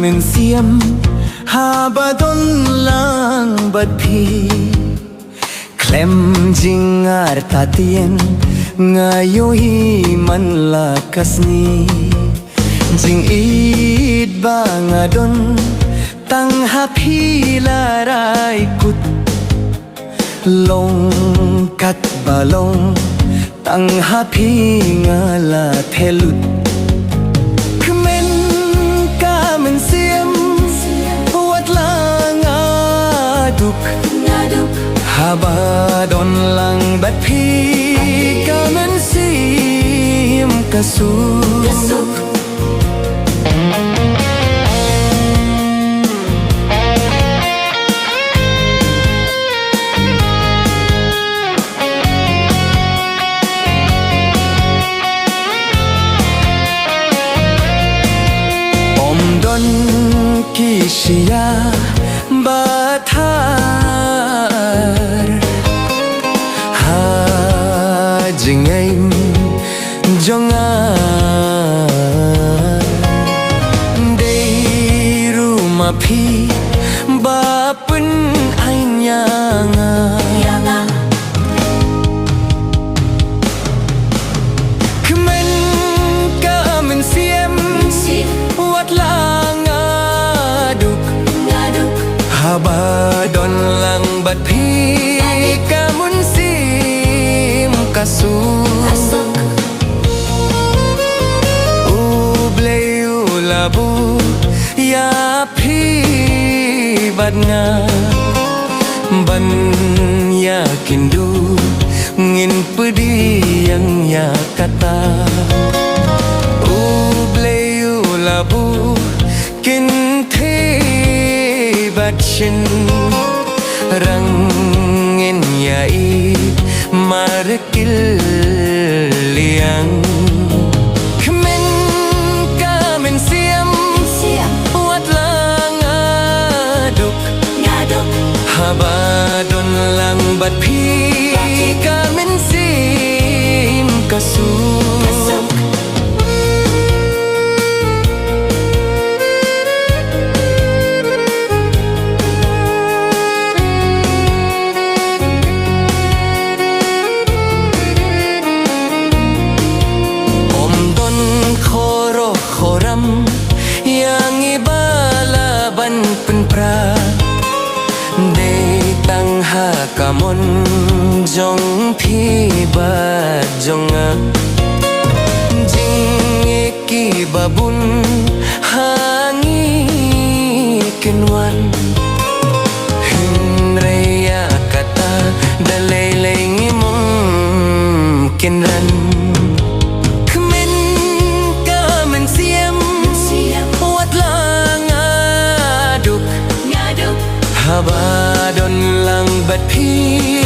mình xiêm hà ba đôn lang bật phi klem jing ar ta tien ngayo hi man la kasni jing it ba nga don tang ha phi la rai kut long kat ba long tang ha phi nga la thelut khmen ka men xiêm wat la nga duk haba don lang bat phi ka men xiêm kasuk Kishiya bathar ha jingaim jonga deiru mapi bapun ainyanga kemen ka men xiêm wat lang haba don lang bat phi ka mun sim kasuk u bleu labu ya phi bat nga ban ya kindu ngin pedi yang ya kata u bleu labu kin Batchen rangin yai markil liang khmen ka men xiêm wat lang aduk haba don lang bat phi ka men sim kasuk yang ibala ban penpra de tang ha kamon jong phi ba jonga jing ki babun hangi kenwan hinreya kata dalai lai ngimum kenran haba don lang bat phi